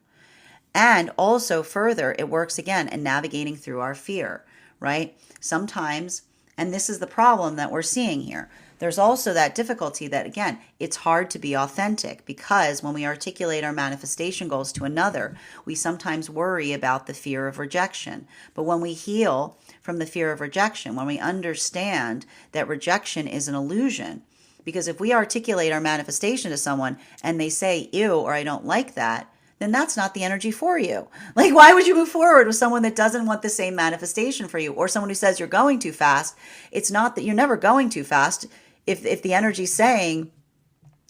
And also further, it works again in navigating through our fear, right? Sometimes, and this is the problem that we're seeing here, there's also that difficulty that, again, it's hard to be authentic because when we articulate our manifestation goals to another, we sometimes worry about the fear of rejection. But when we heal from the fear of rejection, when we understand that rejection is an illusion, because if we articulate our manifestation to someone and they say, ew, or I don't like that, then that's not the energy for you. Like, why would you move forward with someone that doesn't want the same manifestation for you, or someone who says you're going too fast? It's not that you're never going too fast. If the energy's saying,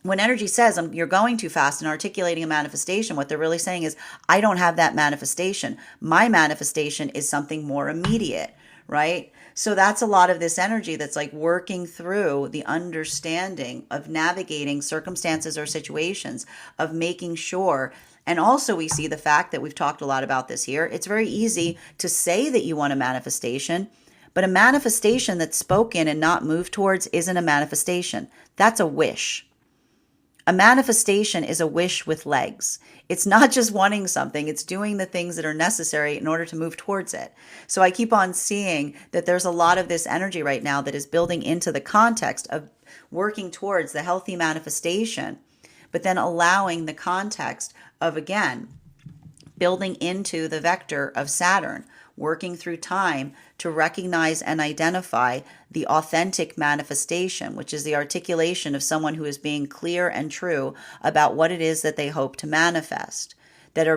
when energy says you're going too fast and articulating a manifestation, what they're really saying is, I don't have that manifestation. My manifestation is something more immediate, right? So that's a lot of this energy that's like working through the understanding of navigating circumstances or situations, of making sure. And also we see the fact that we've talked a lot about this here. It's very easy to say that you want a manifestation, but a manifestation that's spoken and not moved towards isn't a manifestation. That's a wish. A manifestation is a wish with legs. It's not just wanting something, it's doing the things that are necessary in order to move towards it. So I keep on seeing that there's a lot of this energy right now that is building into the context of working towards the healthy manifestation, but then allowing the context of, again, building into the vector of Saturn, working through time to recognize and identify the authentic manifestation, which is the articulation of someone who is being clear and true about what it is that they hope to manifest, that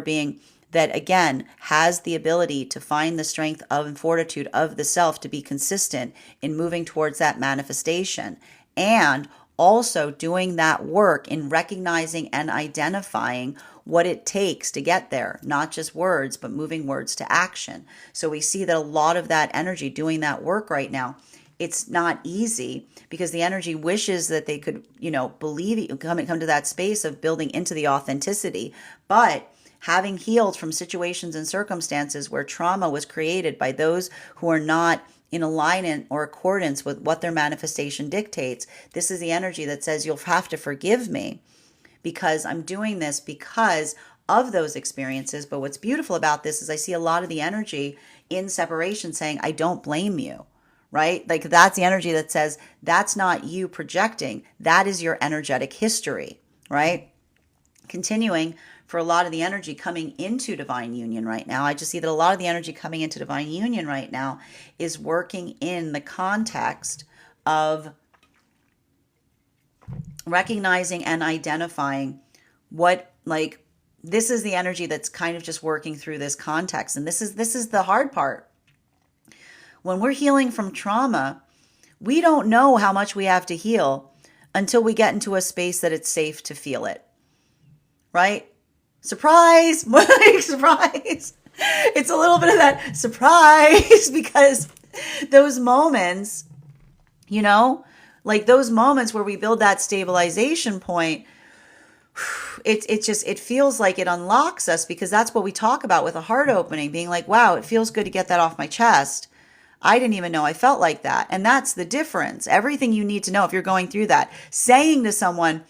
again has the ability to find the strength of and fortitude of the self to be consistent in moving towards that manifestation, and also doing that work in recognizing and identifying what it takes to get there, not just words, but moving words to action. So we see that a lot of that energy doing that work right now, it's not easy because the energy wishes that they could, believe, come to that space of building into the authenticity. But having healed from situations and circumstances where trauma was created by those who are not in alignment or accordance with what their manifestation dictates, this is the energy that says you'll have to forgive me because I'm doing this because of those experiences. But what's beautiful about this is I see a lot of the energy in separation saying, I don't blame you, right? Like that's the energy that says, that's not you projecting. That is your energetic history, right? Continuing for a lot of the energy coming into divine union right now. I just see that a lot of the energy coming into divine union right now is working in the context of recognizing and identifying what, like, this is the energy that's kind of just working through this context. And this is the hard part. When we're healing from trauma, we don't know how much we have to heal until we get into a space that it's safe to feel it. Right? Surprise! Surprise! It's a little bit of that surprise because those moments, like those moments where we build that stabilization point, it feels like it unlocks us because that's what we talk about with a heart opening, being like, wow, it feels good to get that off my chest. I didn't even know I felt like that. And that's the difference. Everything you need to know if you're going through that, saying to someone,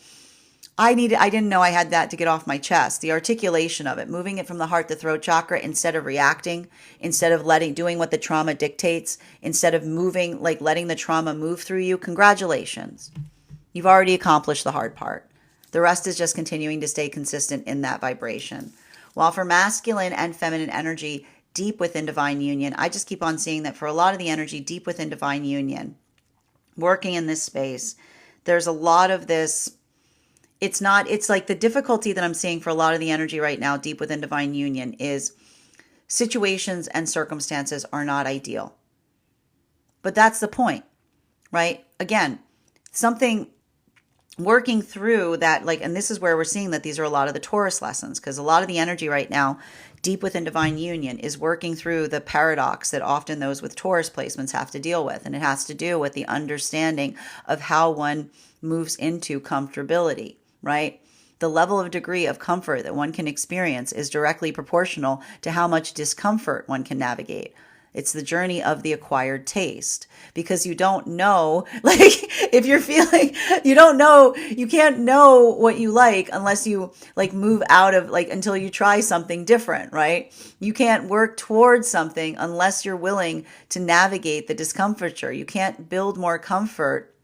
I didn't know I had that to get off my chest. The articulation of it, moving it from the heart to throat chakra instead of reacting, instead of doing what the trauma dictates, instead of moving, like letting the trauma move through you. Congratulations. You've already accomplished the hard part. The rest is just continuing to stay consistent in that vibration. While for masculine and feminine energy, deep within divine union, I just keep on seeing that for a lot of the energy deep within divine union, working in this space, there's a lot of this. It's like the difficulty that I'm seeing for a lot of the energy right now, deep within divine union, is situations and circumstances are not ideal. But that's the point, right? Again, something working through that, like, and this is where we're seeing that these are a lot of the Taurus lessons, because a lot of the energy right now, deep within divine union, is working through the paradox that often those with Taurus placements have to deal with. And it has to do with the understanding of how one moves into comfortability, right? The level of degree of comfort that one can experience is directly proportional to how much discomfort one can navigate. It's the journey of the acquired taste, because you don't know, like, if you're feeling, you don't know, you can't know what you like unless you like move out of, like, until you try something different, right? You can't work towards something unless you're willing to navigate the discomfiture. You can't build more comfort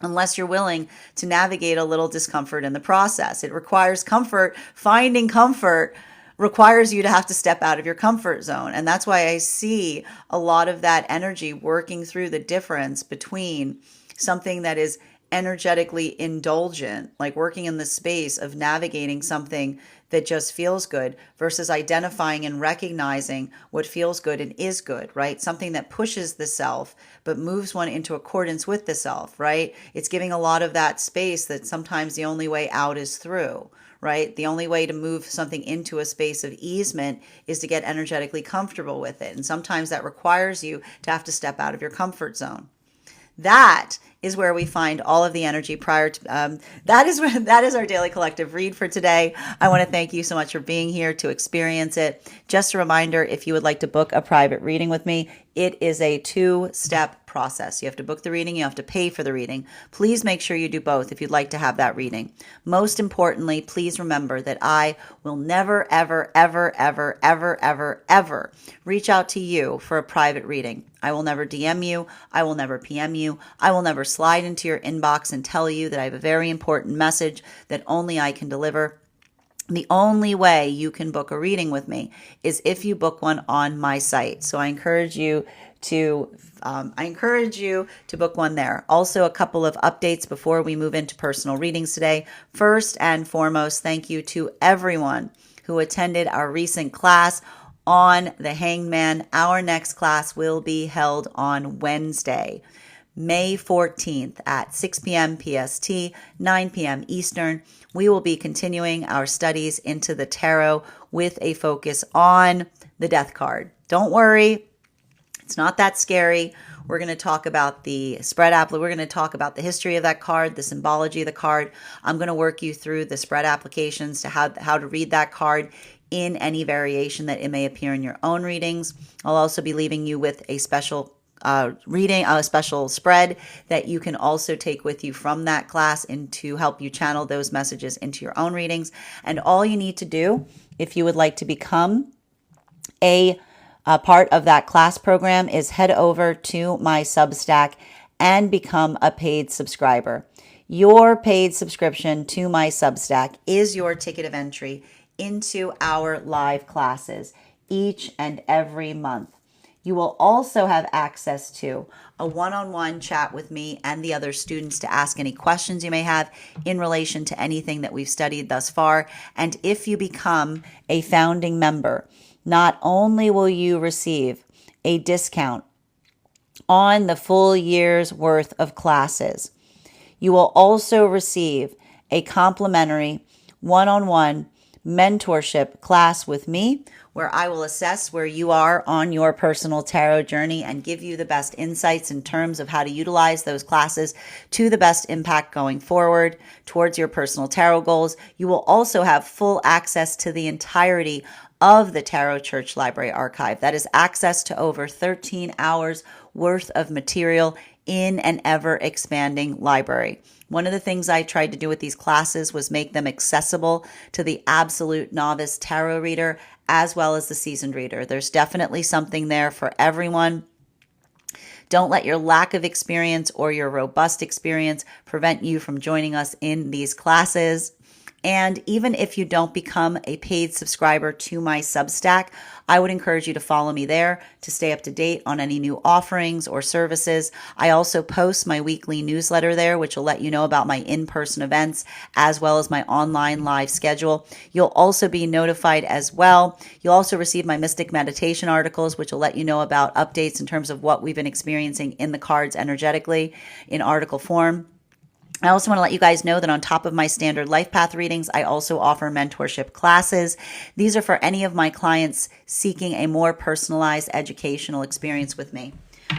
unless you're willing to navigate a little discomfort in the process. It requires comfort. Finding comfort requires you to have to step out of your comfort zone. And that's why I see a lot of that energy working through the difference between something that is energetically indulgent, like working in the space of navigating something that just feels good, versus identifying and recognizing what feels good and is good, right? Something that pushes the self, but moves one into accordance with the self, right? It's giving a lot of that space that sometimes the only way out is through, right? The only way to move something into a space of easement is to get energetically comfortable with it. And sometimes that requires you to have to step out of your comfort zone. That is where we find all of the energy prior to that is our daily collective read for today. I want to thank you so much for being here to experience it. Just a reminder, if you would like to book a private reading with me, it is a 2-step process. You have to book the reading, you have to pay for the reading. Please make sure you do both if you'd like to have that reading. Most importantly, please remember that I will never, ever, ever, ever, ever, ever, ever reach out to you for a private reading. I will never DM you. I will never PM you. I will never slide into your inbox and tell you that I have a very important message that only I can deliver. The only way you can book a reading with me is if you book one on my site. So I encourage you to book one there. Also, a couple of updates before we move into personal readings today. First and foremost, thank you to everyone who attended our recent class on the Hanged Man. Our next class will be held on Wednesday, May 14th at 6 p.m. PST, 9 p.m. Eastern. We will be continuing our studies into the tarot with a focus on the Death card. Don't worry, it's not that scary. We're going to talk about the spread we're going to talk about the history of that card, the symbology of the card. I'm going to work you through the spread applications to how to read that card in any variation that it may appear in your own readings. I'll also be leaving you with a special reading, a special spread that you can also take with you from that class and to help you channel those messages into your own readings. And all you need to do, if you would like to become a part of that class program, is head over to my Substack and become a paid subscriber. Your paid subscription to my Substack is your ticket of entry into our live classes each and every month. You will also have access to a one-on-one chat with me and the other students to ask any questions you may have in relation to anything that we've studied thus far. And if you become a founding member, not only will you receive a discount on the full year's worth of classes, you will also receive a complimentary one-on-one mentorship class with me, where I will assess where you are on your personal tarot journey and give you the best insights in terms of how to utilize those classes to the best impact going forward towards your personal tarot goals. You will also have full access to the entirety of the Tarot Church Library Archive. That is access to over 13 hours worth of material in an ever expanding library. One of the things I tried to do with these classes was make them accessible to the absolute novice tarot reader as well as the seasoned reader. There's definitely something there for everyone. Don't let your lack of experience or your robust experience prevent you from joining us in these classes. And even if you don't become a paid subscriber to my Substack, I would encourage you to follow me there to stay up to date on any new offerings or services. I also post my weekly newsletter there, which will let you know about my in-person events as well as my online live schedule. You'll also be notified as well. You'll also receive my Mystic Meditation articles, which will let you know about updates in terms of what we've been experiencing in the cards energetically in article form. I also want to let you guys know that on top of my standard life path readings, I also offer mentorship classes. These are for any of my clients seeking a more personalized educational experience with me.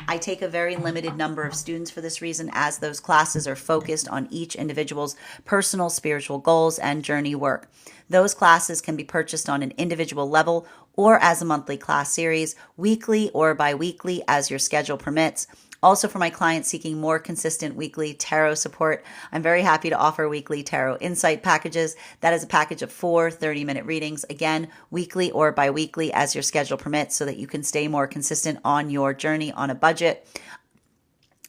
I take a very limited number of students for this reason, as those classes are focused on each individual's personal spiritual goals and journey work. Those classes can be purchased on an individual level or as a monthly class series, weekly or bi-weekly as your schedule permits. Also, for my clients seeking more consistent weekly tarot support, I'm very happy to offer weekly tarot insight packages. That is a package of 4 30-minute readings, again, weekly or bi-weekly as your schedule permits, so that you can stay more consistent on your journey on a budget.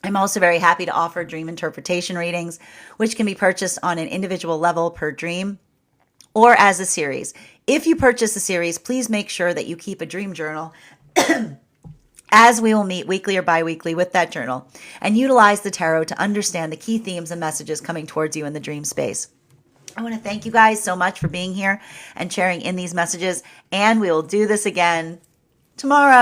I'm also very happy to offer dream interpretation readings, which can be purchased on an individual level per dream or as a series. If you purchase a series, please make sure that you keep a dream journal, as we will meet weekly or bi-weekly with that journal and utilize the tarot to understand the key themes and messages coming towards you in the dream space. I want to thank you guys so much for being here and sharing in these messages, and we will do this again tomorrow.